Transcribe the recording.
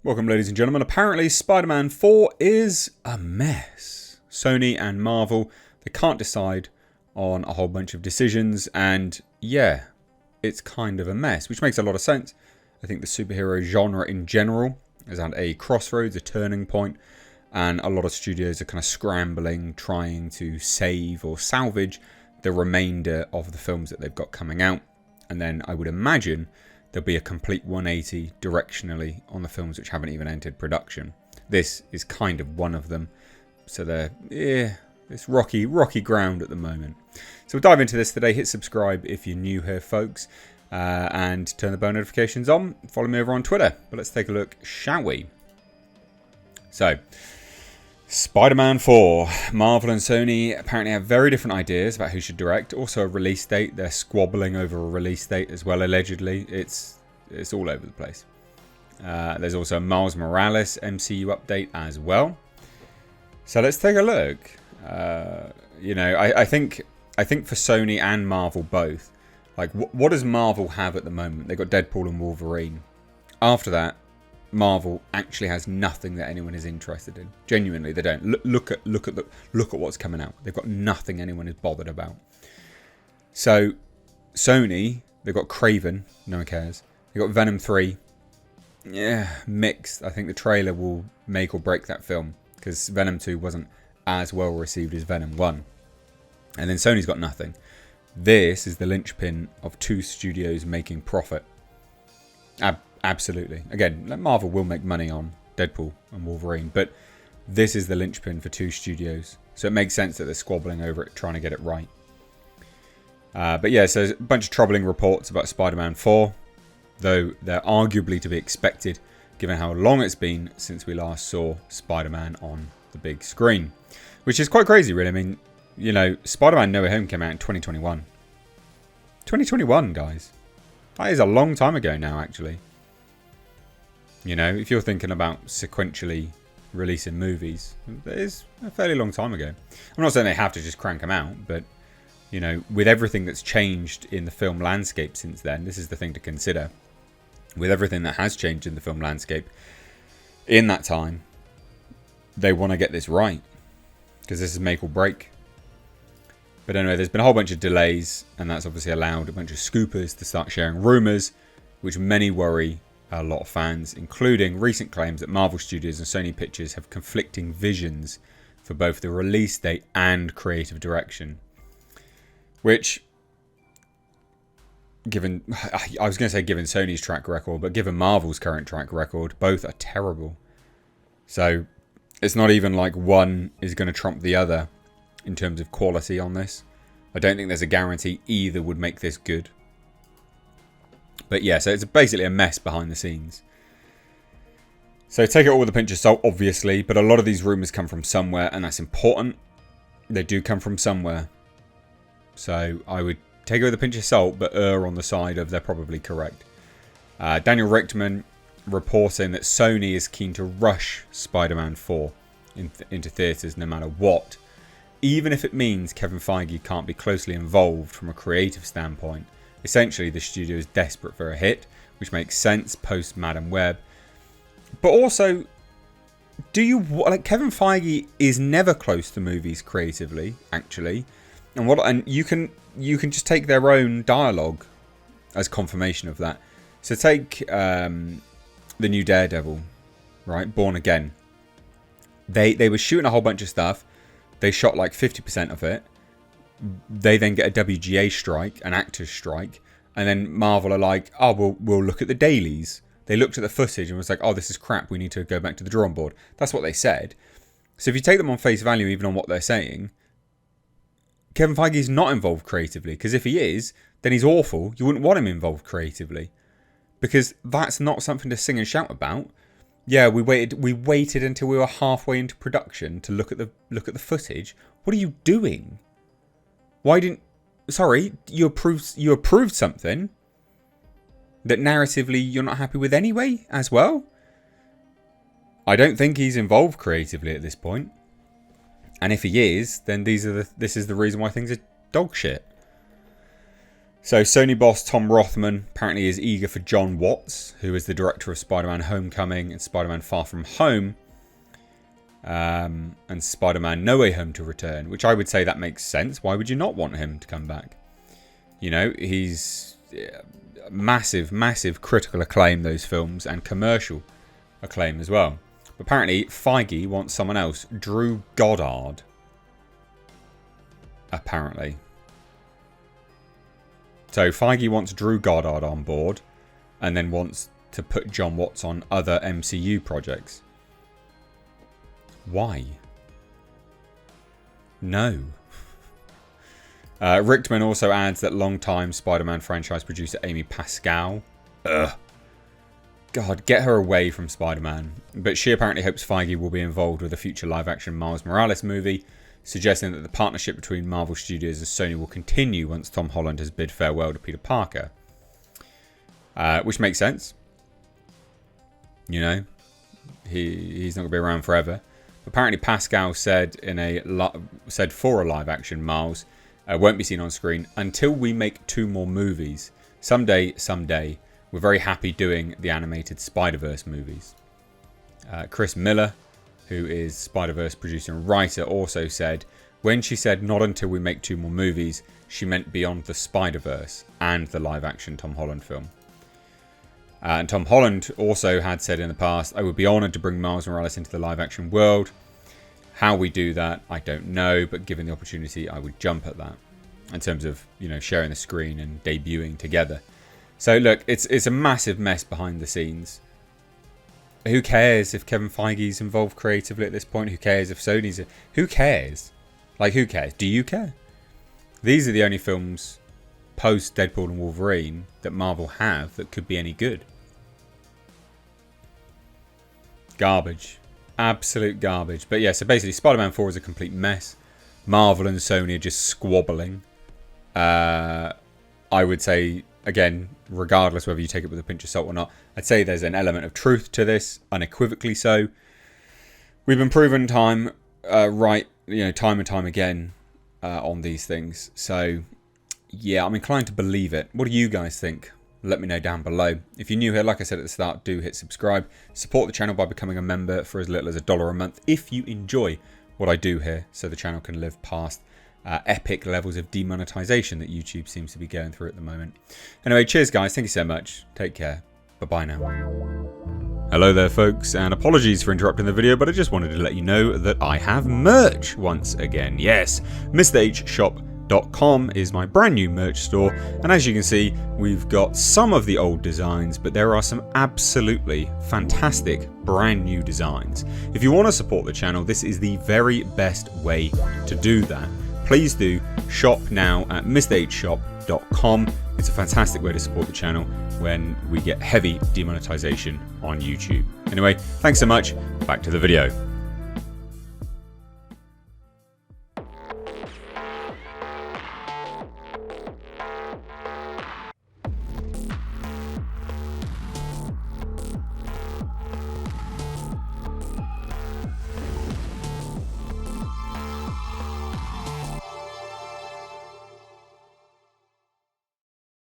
Welcome, ladies and gentlemen. Apparently, Spider-Man 4 is a mess. Sony and Marvel, they can't decide on a whole bunch of decisions, and yeah, it's kind of a mess, which makes a lot of sense. I think the superhero genre in general is at a crossroads, a turning point, and a lot of studios are kind of scrambling, trying to save or salvage the remainder of the films that they've got coming out. And then I would imagine there'll be a complete 180 directionally on the films which haven't even entered production. This is kind of one of them. So it's rocky ground at the moment. So we'll dive into this today. Hit subscribe if you're new here, folks. And turn the bell notifications on. Follow me over on Twitter. But let's take a look, shall we? So, Spider-Man 4. Marvel and Sony apparently have very different ideas about who should direct. Also a release date. They're squabbling over a release date as well, allegedly. It's all over the place. There's also a Miles Morales MCU update as well. So let's take a look. I think for Sony and Marvel both, like what does Marvel have at the moment? They've got Deadpool and Wolverine. After that, Marvel actually has nothing that anyone is interested in. Genuinely, they don't. Look at what's coming out. They've got nothing anyone is bothered about. So, Sony, they've got Craven. No one cares. They've got Venom 3. Yeah, mixed. I think the trailer will make or break that film because Venom 2 wasn't as well received as Venom 1. And then Sony's got nothing. This is the linchpin of two studios making profit. Absolutely. Again, Marvel will make money on Deadpool and Wolverine, but this is the linchpin for two studios. So it makes sense that they're squabbling over it, trying to get it right. But yeah, so there's a bunch of troubling reports about Spider-Man 4, though they're arguably to be expected, given how long it's been since we last saw Spider-Man on the big screen. Which is quite crazy, really. I mean, Spider-Man No Way Home came out in 2021. 2021, guys. That is a long time ago now, actually. If you're thinking about sequentially releasing movies, it is a fairly long time ago. I'm not saying they have to just crank them out, but, with everything that's changed in the film landscape since then, this is the thing to consider. With everything that has changed in the film landscape in that time, they want to get this right, because this is make or break. But anyway, there's been a whole bunch of delays, and that's obviously allowed a bunch of scoopers to start sharing rumours, which many worry a lot of fans, including recent claims that Marvel Studios and Sony Pictures have conflicting visions for both the release date and creative direction. Which, given Sony's track record, but given Marvel's current track record, both are terrible. So, it's not even like one is going to trump the other in terms of quality on this. I don't think there's a guarantee either would make this good. But yeah, so it's basically a mess behind the scenes. So take it all with a pinch of salt, obviously, but a lot of these rumours come from somewhere, and that's important. They do come from somewhere. So I would take it with a pinch of salt, but err on the side of they're probably correct. Daniel Richtman reporting that Sony is keen to rush Spider-Man 4 into theatres no matter what, even if it means Kevin Feige can't be closely involved from a creative standpoint. Essentially, the studio is desperate for a hit, which makes sense post Madam Web. But also, Kevin Feige is never close to movies creatively, actually, and you can just take their own dialogue as confirmation of that. So take the new Daredevil, right? Born Again. They were shooting a whole bunch of stuff. They shot like 50% of it. They then get a WGA strike, an actor's strike, and then Marvel are like, oh, we'll look at the dailies. They looked at the footage and was like, oh, this is crap. We need to go back to the drawing board. That's what they said. So if you take them on face value, even on what they're saying, Kevin Feige is not involved creatively, because if he is, then he's awful. You wouldn't want him involved creatively, because that's not something to sing and shout about. Yeah, we waited until we were halfway into production to look at the footage. What are you doing? Why didn't... Sorry, you approved something that narratively you're not happy with anyway, as well? I don't think he's involved creatively at this point. And if he is, then this is the reason why things are dog shit. So Sony boss Tom Rothman apparently is eager for John Watts, who is the director of Spider-Man Homecoming and Spider-Man Far From Home, and Spider-Man No Way Home to return, which I would say that makes sense. Why would you not want him to come back? You know, he's massive, massive critical acclaim, those films, and commercial acclaim as well. But apparently Feige wants someone else, Drew Goddard. Apparently. So Feige wants Drew Goddard on board and then wants to put John Watts on other MCU projects. Why? No. Richtman also adds that longtime Spider-Man franchise producer Amy Pascal. God, get her away from Spider-Man. But she apparently hopes Feige will be involved with a future live-action Miles Morales movie, suggesting that the partnership between Marvel Studios and Sony will continue once Tom Holland has bid farewell to Peter Parker. Which makes sense. You know, he's not going to be around forever. Apparently Pascal said for a live-action Miles won't be seen on screen until we make 2 more movies. Someday, we're very happy doing the animated Spider-Verse movies. Chris Miller, who is Spider-Verse producer and writer, also said, when she said not until we make 2 more movies, she meant beyond the Spider-Verse and the live-action Tom Holland film. And Tom Holland also had said in the past, I would be honoured to bring Miles Morales into the live-action world. How we do that, I don't know, but given the opportunity, I would jump at that. In terms of, you know, sharing the screen and debuting together. So look, it's a massive mess behind the scenes. Who cares if Kevin Feige's involved creatively at this point? Who cares if Sony's... Who cares? Like, who cares? Do you care? These are the only films post Deadpool and Wolverine that Marvel have that could be any good. Garbage. Absolute garbage. But yeah, so basically Spider-Man 4 is a complete mess. Marvel and Sony are just squabbling. I would say, again, regardless whether you take it with a pinch of salt or not, I'd say there's an element of truth to this, unequivocally so. We've been proven time and time again on these things. So, yeah, I'm inclined to believe it. What do you guys think? Let me know down below. If you're new here, like I said at the start, do hit subscribe. Support the channel by becoming a member for as little as $1 a month if you enjoy what I do here, so the channel can live past epic levels of demonetization that YouTube seems to be going through at the moment. Anyway, cheers guys, thank you so much. Take care. Bye-bye now. Hello there folks, and apologies for interrupting the video, but I just wanted to let you know that I have merch once again. Yes, MrHshop.com is my brand new merch store, and as you can see, we've got some of the old designs, but there are some absolutely fantastic brand new designs. If you want to support the channel, this is the very best way to do that. Please do shop now at MrHshop.com. It's a fantastic way to support the channel when we get heavy demonetization on YouTube. Anyway, thanks so much. Back to the video.